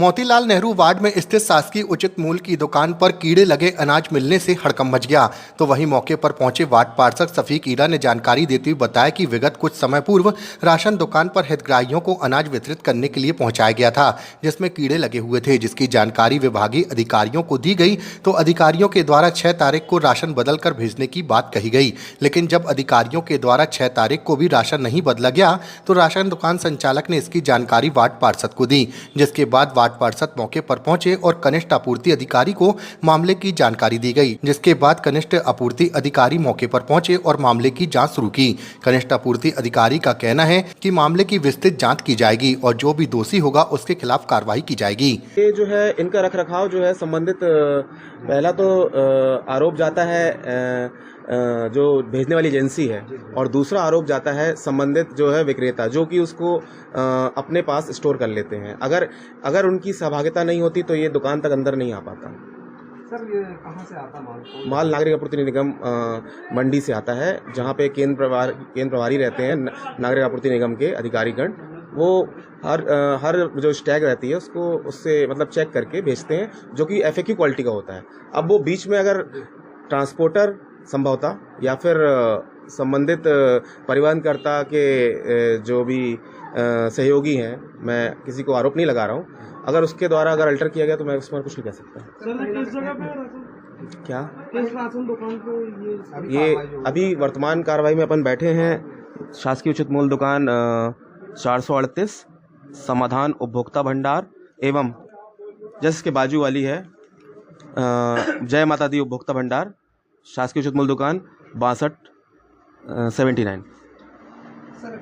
Motilal Nehru ward में स्थित शासकीय उचित मूल्य की दुकान पर कीड़े लगे अनाज मिलने से हड़कंप मच गया। तो वहीं मौके पर पहुंचे वार्ड पार्षद शफीक ईरा ने जानकारी देते हुए बताया कि विगत कुछ समय पूर्व राशन दुकान पर हितग्राहियों को अनाज वितरित करने के लिए पहुंचाया गया था, जिसमें कीड़े लगे हुए थे, जिसकी जानकारी विभागीय अधिकारियों को दी गई। तो अधिकारियों के द्वारा 6 तारीख को राशन बदल कर भेजने की बात कही गई, लेकिन जब अधिकारियों के द्वारा 6 तारीख को भी राशन नहीं बदला गया तो राशन दुकान संचालक ने इसकी जानकारी वार्ड पार्षद को दी, जिसके बाद वार्ड पार्षद मौके पर पहुंचे और कनिष्ठ आपूर्ति अधिकारी को मामले की जानकारी दी गई, जिसके बाद कनिष्ठ आपूर्ति अधिकारी मौके पर पहुंचे और मामले की जांच शुरू की। कनिष्ठ आपूर्ति अधिकारी का कहना है कि मामले की विस्तृत जांच की जाएगी और जो भी दोषी होगा उसके खिलाफ कार्रवाई की जाएगी। ये जो है इनका रखरखाव जो है संबंधित पहला तो आरोप जाता है जो भेजने वाली एजेंसी है, और दूसरा आरोप जाता है संबंधित जो है विक्रेता, जो कि उसको अपने पास स्टोर कर लेते हैं। अगर उनकी सहभागिता नहीं होती तो ये दुकान तक अंदर नहीं आ पाता। सर ये कहाँ से आता माल नागरिक आपूर्ति निगम मंडी से आता है, जहाँ पे केंद्र प्रभारी रहते हैं नागरिक आपूर्ति निगम के अधिकारीगण। वो हर जो स्टैग रहती है उसको उससे मतलब चेक करके भेजते हैं, जो कि FAQ क्वालिटी का होता है। अब वो बीच में अगर ट्रांसपोर्टर संभवतः या फिर संबंधित परिवहनकर्ता के जो भी सहयोगी हैं, मैं किसी को आरोप नहीं लगा रहा हूँ, अगर उसके द्वारा अगर अल्टर किया गया तो मैं उसमें कुछ नहीं कह सकता। क्या राशन दुकान को ये अभी वर्तमान कार्रवाई में अपन बैठे हैं। शासकीय उचित मूल्य दुकान 438 समाधान उपभोक्ता भंडार एवं जिसके बाजू वाली है जय माता दी उपभोक्ता भंडार, शासकीय उचित मूल्य दुकान 6279। सर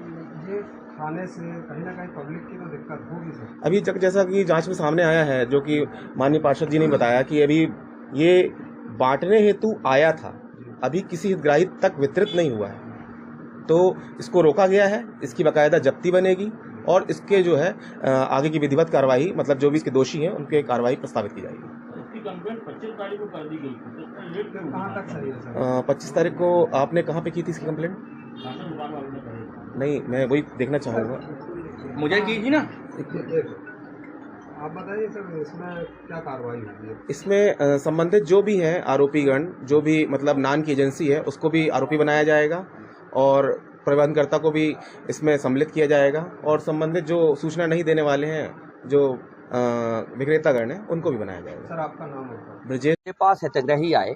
ये खाने से कहीं ना कहीं पब्लिक की तो दिक्कत होगी सर। अभी तक जैसा कि जांच में सामने आया है, जो कि माननीय पार्षद जी ने बताया कि अभी ये बांटने हेतु आया था, अभी किसी हितग्राही तक वितरित नहीं हुआ है, तो इसको रोका गया है। इसकी बाकायदा जब्ती बनेगी और इसके जो है आगे की विधिवत कार्रवाई, मतलब जो भी इसके दोषी हैं उनके कार्रवाई प्रस्तावित की जाएगी। 25 तारीख को आपने कहाँ पे की थी इसकी कंप्लेंट? नहीं, मैं वही देखना चाहूँगा। मुझे कीजिए ना। आप बताइए सर इसमें क्या कार्रवाई होगी? इसमें संबंधित जो भी हैं आरोपीगण, जो भी मतलब नान की एजेंसी है, उसको भी आरोपी बनाया जाएगा और परिवहनकर्ता को भी इसमें सम्मिलित किया जाएगा, और संबंधित जो सूचना नहीं देने वाले हैं, जो विक्रेतागण हैं, उनको भी बनाया जाएगा। सर आपका नाम होगा? ब्रजेश। मेरे पास हितग्राही आए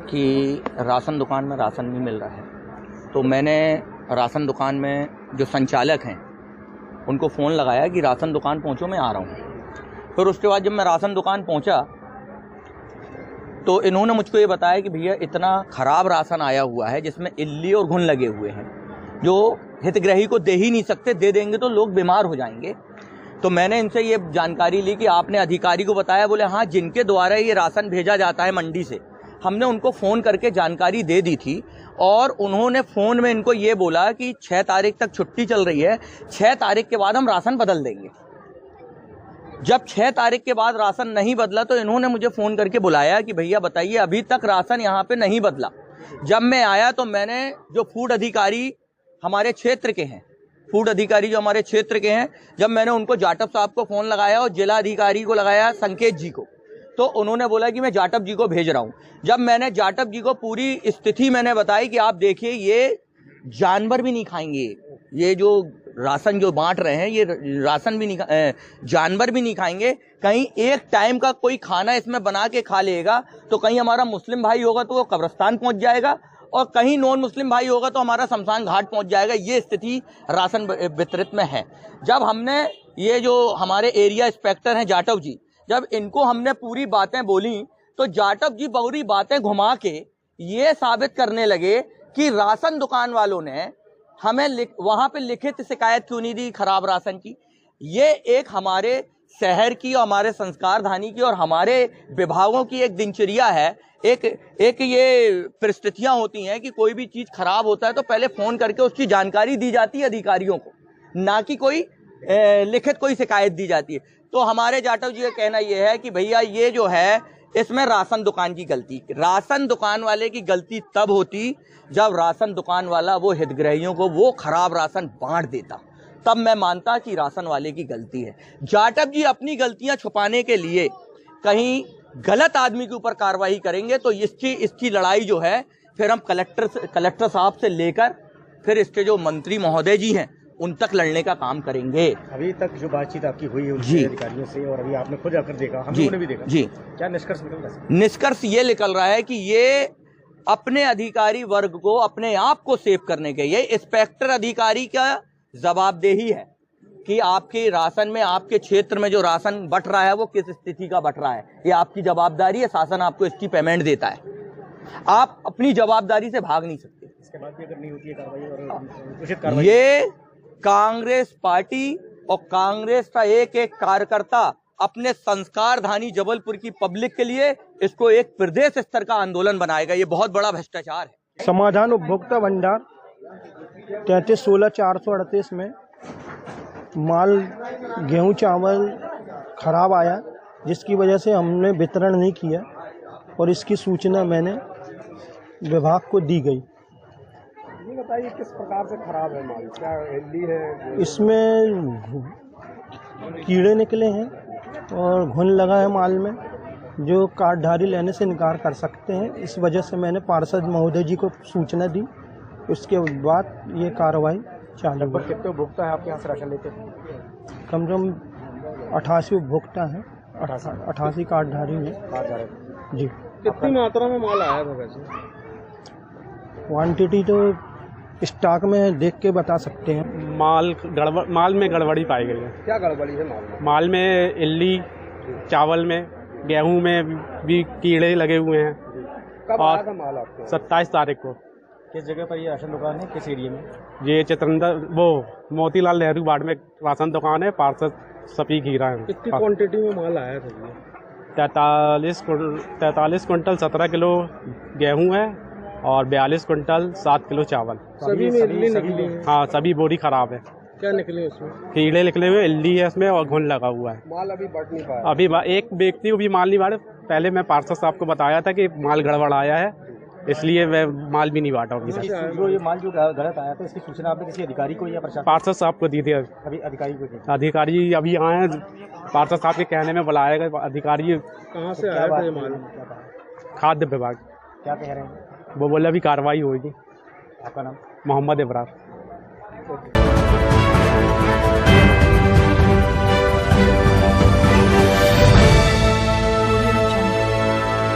कि राशन दुकान में राशन नहीं मिल रहा है, तो मैंने राशन दुकान में जो संचालक हैं उनको फ़ोन लगाया कि राशन दुकान पहुँचो, मैं आ रहा हूँ। फिर उसके बाद जब मैं राशन दुकान पहुँचा तो इन्होंने मुझको ये बताया कि भैया इतना ख़राब राशन आया हुआ है जिसमें इल्ली और घुन लगे हुए हैं, जो हितग्राही को दे ही नहीं सकते, दे देंगे तो लोग बीमार हो जाएंगे। तो मैंने इनसे ये जानकारी ली कि आपने अधिकारी को बताया? बोले हाँ, जिनके द्वारा ये राशन भेजा जाता है मंडी से, हमने उनको फ़ोन करके जानकारी दे दी थी, और उन्होंने फ़ोन में इनको ये बोला कि 6 तारीख तक छुट्टी चल रही है, 6 तारीख के बाद हम राशन बदल देंगे। जब 6 तारीख के बाद राशन नहीं बदला तो इन्होंने मुझे फ़ोन करके बुलाया कि भैया बताइए, अभी तक राशन यहाँ पे नहीं बदला। जब मैं आया तो मैंने जो फूड अधिकारी हमारे क्षेत्र के हैं, फूड अधिकारी जो हमारे क्षेत्र के हैं, जब मैंने उनको जाटव साहब को फ़ोन लगाया और जिला अधिकारी को लगाया संकेत जी को, तो उन्होंने बोला कि मैं जाटव जी को भेज रहा हूँ। जब मैंने जाटव जी को पूरी स्थिति मैंने बताई कि आप देखिए ये जानवर भी नहीं खाएंगे, ये जो राशन जो बांट रहे हैं ये राशन भी नहीं, जानवर भी नहीं खाएंगे, कहीं एक टाइम का कोई खाना इसमें बना के खा लेगा तो कहीं हमारा मुस्लिम भाई होगा तो वो कब्रिस्तान पहुंच जाएगा, और कहीं नॉन मुस्लिम भाई होगा तो हमारा शमशान घाट पहुंच जाएगा। ये स्थिति राशन वितरित में है। जब हमने ये जो हमारे एरिया इंस्पेक्टर हैं जाटव जी, जब इनको हमने पूरी बातें बोली तो जाटव जी पूरी बातें घुमा के ये साबित करने लगे कि राशन दुकान वालों ने हमें वहां पे लिखित शिकायत क्यों नहीं दी खराब राशन की। ये एक हमारे शहर की और हमारे संस्कार धानी की और हमारे विभागों की एक दिनचर्या है, एक ये परिस्थितियां होती हैं कि कोई भी चीज खराब होता है तो पहले फोन करके उसकी जानकारी दी जाती है अधिकारियों को, ना कि कोई लिखित कोई शिकायत दी जाती है। तो हमारे जाटव जी का कहना यह है कि भैया ये जो है इसमें राशन दुकान की गलती, राशन दुकान वाले की गलती तब होती जब राशन दुकान वाला वो हितग्राहियों को वो खराब राशन बांट देता, तब मैं मानता कि राशन वाले की गलती है। जाटव जी अपनी गलतियां छुपाने के लिए कहीं गलत आदमी के ऊपर कार्रवाई करेंगे तो इसकी लड़ाई जो है फिर हम कलेक्टर साहब से लेकर फिर इसके जो मंत्री महोदय जी हैं उन तक लड़ने का काम करेंगे। अभी तक जो बातचीत आपकी हुई है जी। उनके अधिकारियों से और अभी आपने खुद आकर देखा, हम जी लोगों ने भी देखा, जी, क्या निष्कर्ष निकल रहा है? निष्कर्ष ये निकल रहा है कि ये अपने अधिकारी वर्ग को अपने आप को सेव करने के ये इंस्पेक्टर अधिकारी का जवाबदेही है कि आपके राशन में, आपके क्षेत्र में जो राशन बंट रहा है वो किस स्थिति का बंट रहा है। ये आपकी जवाबदारी है, शासन आपको इसकी पेमेंट देता है, आप अपनी जवाबदारी से भाग नहीं सकते। इसके बाद भी अगर नहीं होती है कार्रवाई और उचित कार्रवाई, ये कांग्रेस पार्टी और कांग्रेस का एक एक कार्यकर्ता अपने संस्कारधानी जबलपुर की पब्लिक के लिए इसको एक प्रदेश स्तर का आंदोलन बनाएगा। ये बहुत बड़ा भ्रष्टाचार है। समाधान उपभोक्ता भंडार 33-16-438 में माल गेहूं चावल खराब आया, जिसकी वजह से हमने वितरण नहीं किया और इसकी सूचना मैंने विभाग को दी गई। ये बताइए किस प्रकार से खराब है माल, क्या हेल्दी है? इसमें कीड़े निकले हैं और घुन लगा है माल में, जो कार्डधारी लेने से इनकार कर सकते हैं। इस वजह से मैंने पार्षद महोदय जी को सूचना दी, उसके बाद ये कार्रवाई चालू लगभग है। कितने उपभोक्ता है आपके यहाँ से राशन लेते हैं? कम से कम 88 उपभोक्ता हैं, 88 कार्डधारी हैं जी। कितनी मात्रा में माल आया था वैसे? क्वांटिटी तो स्टॉक में देख के बता सकते हैं। माल में गड़बड़ी पाई गई है। क्या गड़बड़ी है माल में? माल में इल्ली, चावल में, गेहूं में भी कीड़े लगे हुए हैं। कब और आया था माल आपको? 27 तारीख को। किस जगह पर ये राशन दुकान है, किस एरिया में? ये वो मोतीलाल नेहरू वार्ड में राशन दुकान है, पार्षद सफीक हीरा है। कितनी क्वांटिटी में माल आया था ये? 43 कुंटल 17 किलो गेहूं है और 42 कुंटल 7 किलो चावल। सभी में इल्ली निकली है? हाँ, सभी बोरी खराब है। क्या निकली उसमें? कीड़े निकले हुए, इल्ली है इसमें और घुन लगा हुआ है। माल अभी बढ़ नहीं पाया? अभी एक व्यक्ति को भी माल नहीं बांटा। पहले मैं पार्षद साहब को बताया था कि माल गड़बड़ आया है, इसलिए मैं माल भी नहीं बांटा अभी तक। जो ये माल जो गलत आया था, इसकी सूचना आपने किसी अधिकारी को या प्रशासन? पार्षद साहब को दी थी। अभी अधिकारी को दी? अधिकारी अभी आए हैं, पार्षद साहब के कहने में बुलाया गया अधिकारी। कहाँ से आया था ये माल? खाद्य विभाग। क्या कह रहे हैं वो बोले अभी कार्रवाई होगी। आपका नाम? मोहम्मद इब्रार।